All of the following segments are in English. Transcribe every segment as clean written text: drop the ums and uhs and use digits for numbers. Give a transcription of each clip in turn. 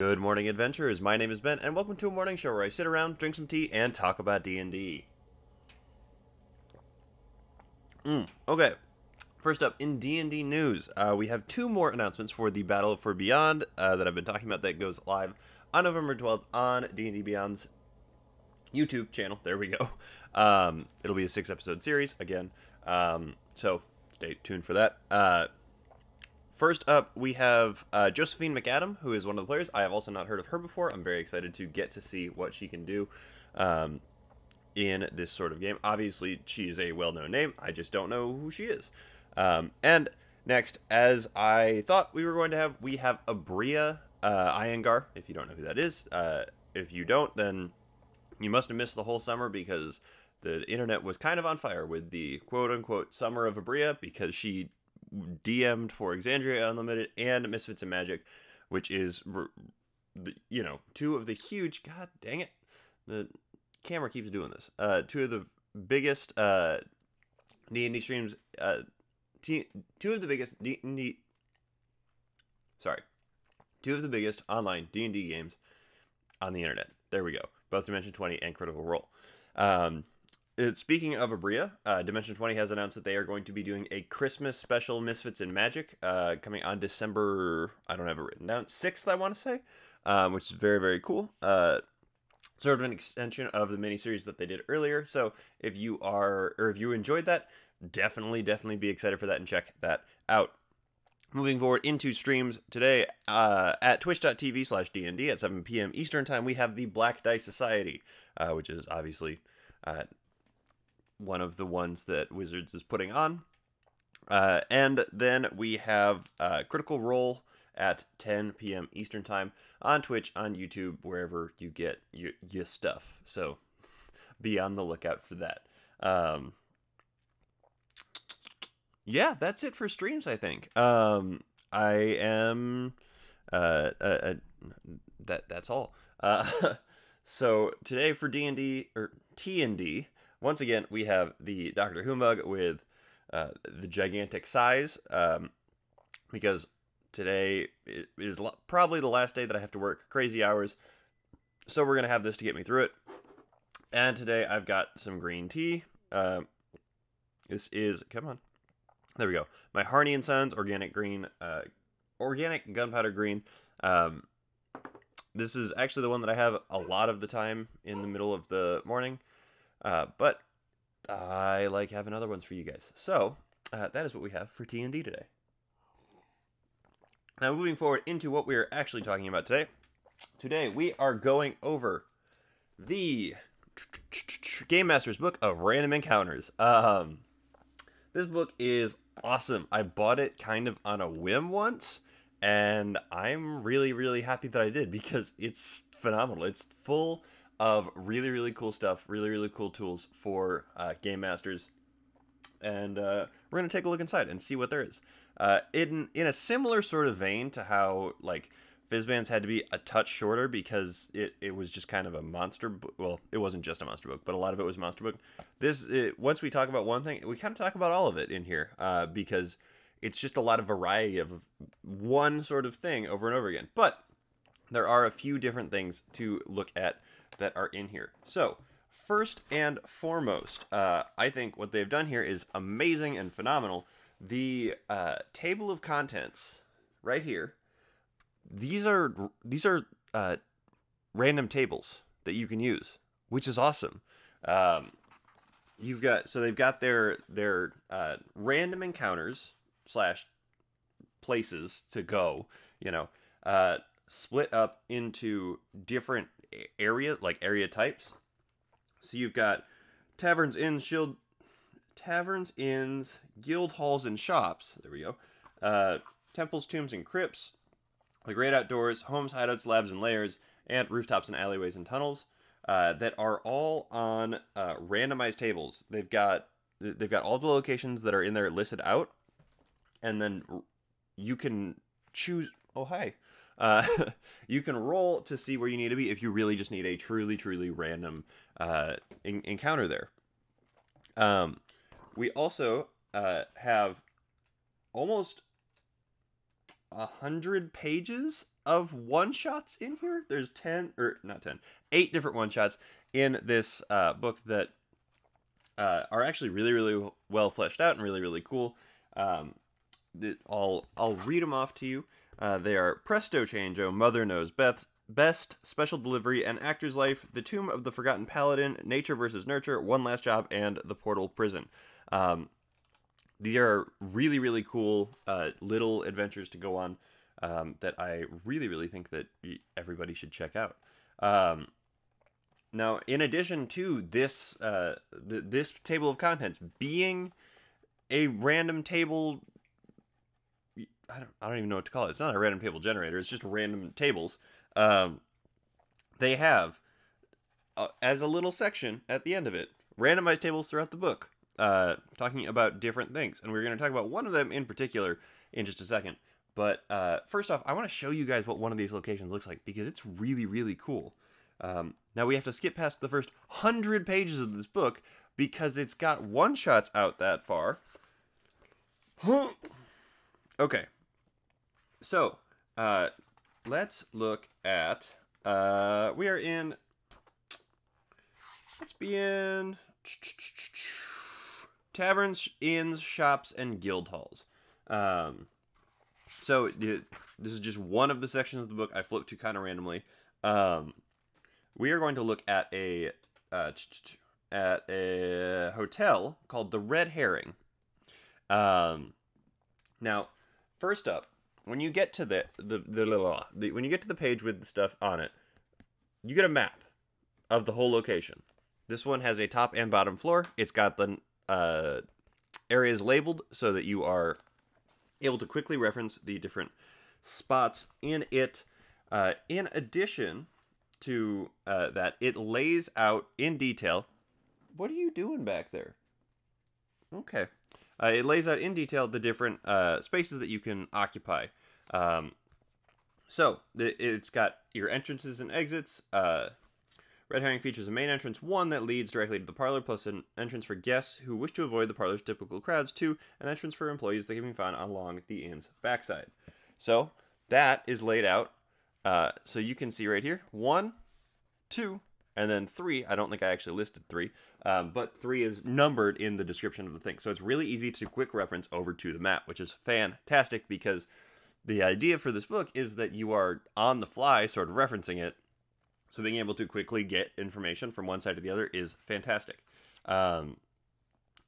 Good morning, adventurers. My name is Ben, and welcome to a morning show where I sit around, drink some tea, and talk about D&D. Okay, first up, in D&D news, we have two more announcements for the Battle for Beyond that I've been talking about that goes live on November 12th on D&D Beyond's YouTube channel. There we go. It'll be a 6-episode series, again, so stay tuned for that. First up, we have Josephine McAdam, who is one of the players. I have also not heard of her before. I'm very excited to get to see what she can do in this sort of game. Obviously, she is a well-known name. I just don't know who she is. And next, as I thought we were going to have, we have Abria Iyengar, if you don't know who that is. If you don't, then you must have missed the whole summer because the internet was kind of on fire with the quote-unquote Summer of Abria because she DM'd for Exandria Unlimited and Misfits and Magic, which is, you know, two of the huge, god dang it, the camera keeps doing this, two of the biggest D&D streams, two of the biggest two of the biggest online D&D games on the internet. There we go. Both Dimension 20 and Critical Role. Speaking of Abria, Dimension 20 has announced that they are going to be doing a Christmas special Misfits in Magic coming on December, I don't have it written down, 6th, I want to say, which is very, very cool. Sort of an extension of the miniseries that they did earlier. So if you enjoyed that, definitely be excited for that and check that out. Moving forward into streams today at twitch.tv/DND at 7 p.m. Eastern Time, we have the Black Dice Society, which is obviously one of the ones that Wizards is putting on. And then we have Critical Role at 10 p.m. Eastern Time on Twitch, on YouTube, wherever you get your stuff. So be on the lookout for that. Yeah, that's it for streams, I think. I am... that's all. So today for D&D, or T&D, once again, we have the Doctor Who mug with the gigantic size, because today is probably the last day that I have to work crazy hours, so we're going to have this to get me through it. And today I've got some green tea. This is, come on, there we go, my Harney & Sons organic green, organic gunpowder green. This is actually the one that I have a lot of the time in the middle of the morning. But I like having other ones for you guys. So, that is what we have for T&D today. Now, moving forward into what we are actually talking about today. Today, we are going over the Game Master's Book of Random Encounters. This book is awesome. I bought it kind of on a whim once, and I'm really, really happy that I did because it's phenomenal. It's full of really, really cool stuff, really, really cool tools for Game Masters. And we're going to take a look inside and see what there is. In a similar sort of vein to how, like, Fizban's had to be a touch shorter because it was just kind of a monster book. Well, it wasn't just a monster book, but a lot of it was monster book. Once we talk about one thing, we kind of talk about all of it in here because it's just a lot of variety of one sort of thing over and over again. But there are a few different things to look at that are in here. So, first and foremost, I think what they've done here is amazing and phenomenal. The table of contents right here, these are random tables that you can use, which is awesome. They've got their random encounters / places to go, split up into different area types. So you've got taverns, inns, guild halls, and shops. There we go. Temples, tombs, and crypts. The great outdoors, homes, hideouts, labs, and lairs, and rooftops and alleyways and tunnels that are all on randomized tables. They've got all the locations that are in there listed out, and then you can choose. Oh, hi. You can roll to see where you need to be if you really just need a truly random encounter there. We also have almost 100 pages of one-shots in here. There's 10, or not 10, 8 different one-shots in this book that are actually really, really well fleshed out and really, really cool. I'll read them off to you. They are Presto Changeo, Mother Knows Best, Special Delivery, and Actor's Life, The Tomb of the Forgotten Paladin, Nature vs. Nurture, One Last Job, and The Portal Prison. These are really, really cool little adventures to go on that I really, really think that everybody should check out. Now, in addition to this, this table of contents being a random table, I don't even know what to call it. It's not a random table generator. It's just random tables. They have, as a little section at the end of it, randomized tables throughout the book, talking about different things. And we're going to talk about one of them in particular in just a second. But first off, I want to show you guys what one of these locations looks like, because it's really, really cool. Now we have to skip past the first 100 pages of this book because it's got one-shots out that far. Okay. So, let's look at, we are in, let's be in taverns, inns, shops, and guild halls. So, this is just one of the sections of the book I flipped to kind of randomly. We are going to look at a hotel called the Red Herring. Now, first up, when you get to when you get to the page with the stuff on it, you get a map of the whole location. This one has a top and bottom floor. It's got the areas labeled so that you are able to quickly reference the different spots in it. In addition to that, it lays out in detail. What are you doing back there? Okay. It lays out in detail the different spaces that you can occupy. So, it's got your entrances and exits. Red Herring features a main entrance 1 that leads directly to the parlor, plus an entrance for guests who wish to avoid the parlor's typical crowds, 2, an entrance for employees that can be found along the inn's backside. So, that is laid out. So you can see right here, 1, 2, and then 3. I don't think I actually listed 3, but 3 is numbered in the description of the thing. So it's really easy to quick reference over to the map, which is fantastic because the idea for this book is that you are on the fly sort of referencing it. So being able to quickly get information from one side to the other is fantastic.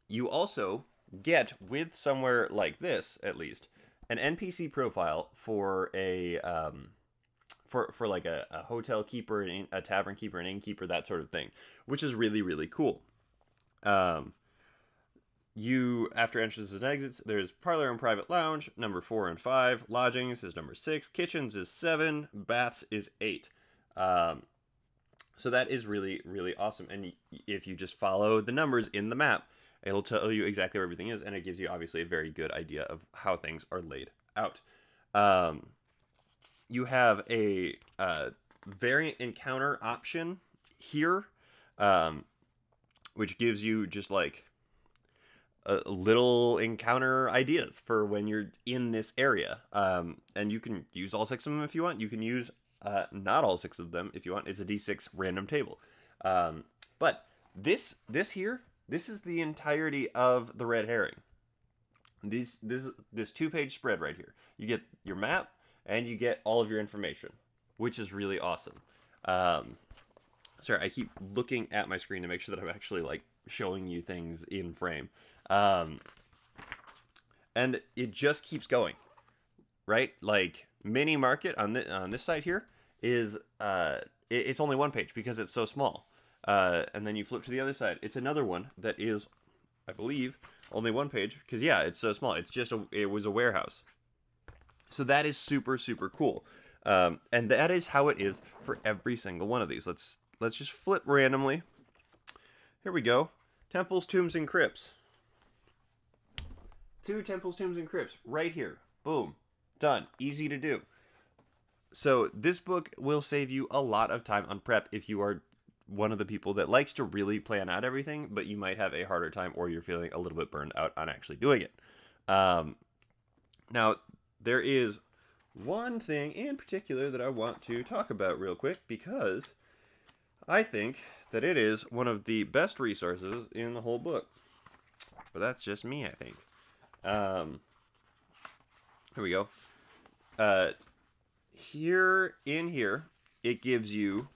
You also get, with somewhere like this at least, an NPC profile for a for like a hotel keeper, a tavern keeper, an innkeeper, that sort of thing, which is really, really cool. You, after entrances and exits, there's parlor and private lounge, number 4 and 5. Lodgings is number 6. Kitchens is 7. Baths is 8. So that is really, really awesome. And if you just follow the numbers in the map, it'll tell you exactly where everything is, and it gives you obviously a very good idea of how things are laid out. You have a variant encounter option here, which gives you just like little encounter ideas for when you're in this area. And you can use all 6 of them if you want. You can use not all 6 of them if you want. It's a D6 random table. But this here, this is the entirety of the Red Herring. This 2-page spread right here. You get your map and you get all of your information, which is really awesome. Sorry, I keep looking at my screen to make sure that I'm actually like showing you things in frame. And it just keeps going, right? Like mini market on this side here is it's only 1 page because it's so small. And then you flip to the other side, it's another one that is, I believe, only 1 page because yeah, it's so small. It's just it was a warehouse. So that is super, super cool. And that is how it is for every single one of these. Let's just flip randomly. Here we go. Temples, tombs, and crypts. 2 temples, tombs, and crypts right here. Boom. Done. Easy to do. So this book will save you a lot of time on prep if you are one of the people that likes to really plan out everything, but you might have a harder time or you're feeling a little bit burned out on actually doing it. Now, there is one thing in particular that I want to talk about real quick, because I think that it is one of the best resources in the whole book. But that's just me, I think. Here we go. Here, it gives you,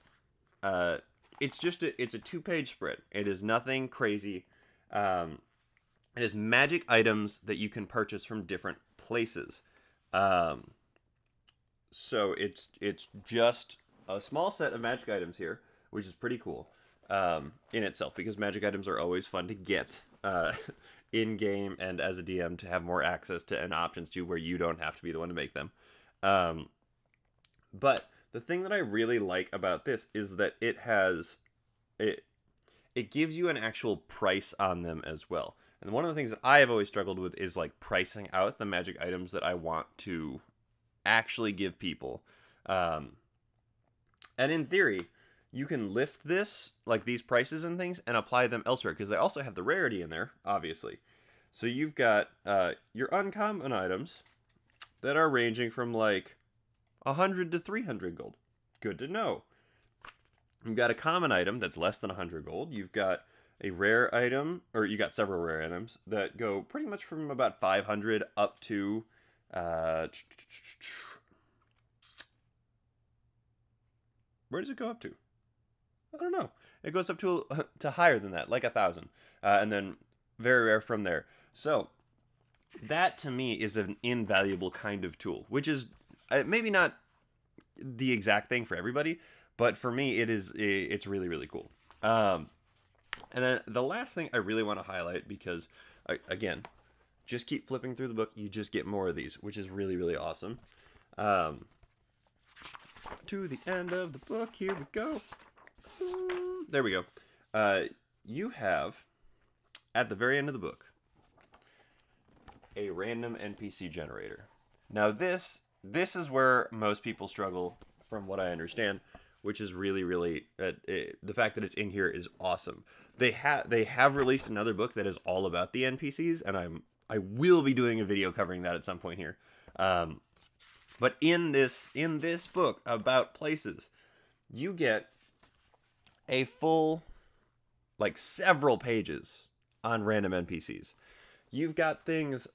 it's a 2-page spread. It is nothing crazy. It is magic items that you can purchase from different places. So it's just a small set of magic items here, which is pretty cool in itself, because magic items are always fun to get in-game and as a DM, to have more access to and options to where you don't have to be the one to make them. But the thing that I really like about this is that it gives you an actual price on them as well. And one of the things that I have always struggled with is like pricing out the magic items that I want to actually give people. And in theory, you can lift this, like these prices and things, and apply them elsewhere, because they also have the rarity in there, obviously. So you've got your uncommon items that are ranging from like 100 to 300 gold. Good to know. You've got a common item that's less than 100 gold. You've got a rare item, or you got several rare items that go pretty much from about 500 up to where does it go up to? I don't know. It goes up to higher than that, like 1,000, and then very rare from there. So that to me is an invaluable kind of tool, which is maybe not the exact thing for everybody, but for me it's really, really cool. And then the last thing I really want to highlight, because again, just keep flipping through the book, you just get more of these, which is really, really awesome. To the end of the book, here we go. There we go. You have, at the very end of the book, a random NPC generator. Now this is where most people struggle, from what I understand, which is really, really, the fact that it's in here is awesome. They have released another book that is all about the NPCs, and I will be doing a video covering that at some point here. But in this book about places, you get a full, like, several pages on random NPCs. You've got things.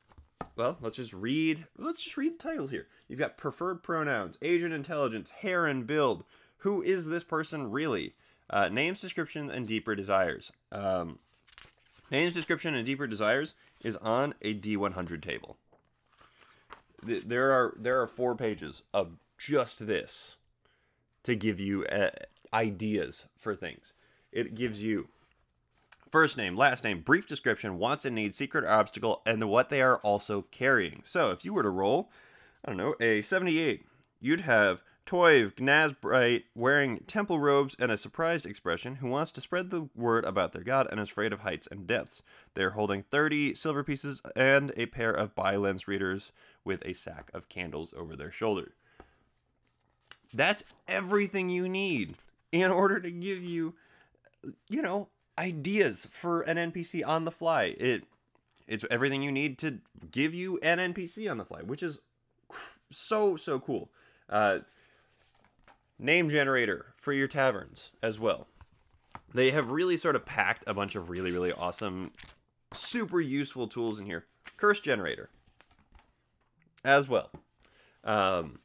Well, let's just read the titles here. You've got preferred pronouns, age and intelligence, hair and build. Who is this person really? Names, description, and deeper desires. Names, description, and deeper desires is on a D100 table. There are 4 pages of just this to give you ideas for things. It gives you first name, last name, brief description, wants and needs, secret or obstacle, and what they are also carrying. So if you were to roll, I don't know, a 78, you'd have Toiv Gnazbright wearing temple robes and a surprised expression, who wants to spread the word about their god and is afraid of heights and depths. They're holding 30 silver pieces and a pair of bi-lens readers with a sack of candles over their shoulder. That's everything you need in order to give you, ideas for an NPC on the fly. It's everything you need to give you an NPC on the fly, which is so cool. Name generator for your taverns as well. They have really sort of packed a bunch of really, really awesome, super useful tools in here. Curse generator as well. I'm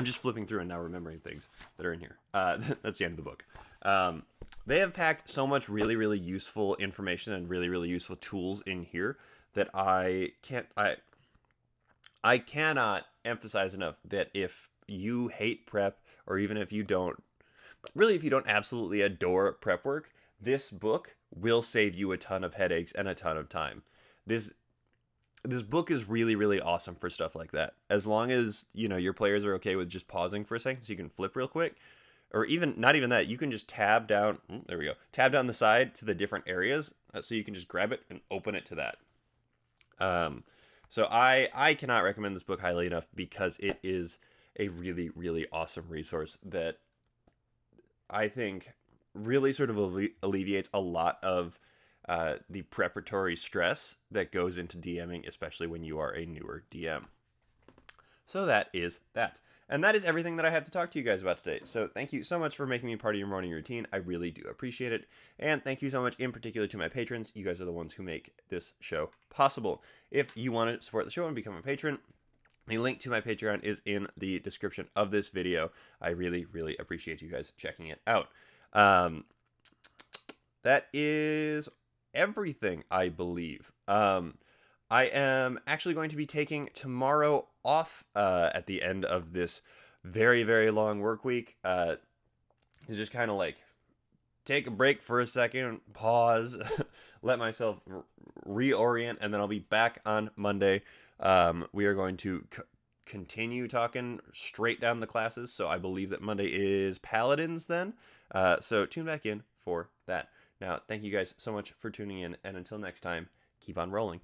just flipping through and now remembering things that are in here. That's the end of the book. They have packed so much really, really useful information and really, really useful tools in here that I cannot emphasize enough that if you hate prep, or even if you don't absolutely adore prep work, this book will save you a ton of headaches and a ton of time. This book is really, really awesome for stuff like that. As long as, your players are okay with just pausing for a second so you can flip real quick. Or even, not even that, you can just tab down, there we go, tab down the side to the different areas, so you can just grab it and open it to that. So I cannot recommend this book highly enough, because it is a really, really awesome resource that I think really sort of alleviates a lot of the preparatory stress that goes into DMing, especially when you are a newer DM. So that is that. And that is everything that I have to talk to you guys about today. So thank you so much for making me part of your morning routine. I really do appreciate it. And thank you so much in particular to my patrons. You guys are the ones who make this show possible. If you want to support the show and become a patron, the link to my Patreon is in the description of this video. I really, really appreciate you guys checking it out. That is everything, I believe. I am actually going to be taking tomorrow off at the end of this very, very long work week to just kind of like take a break for a second, pause, let myself reorient, and then I'll be back on Monday. We are going to continue talking straight down the classes, so I believe that Monday is Paladins then. So tune back in for that. Now, thank you guys so much for tuning in, and until next time, keep on rolling.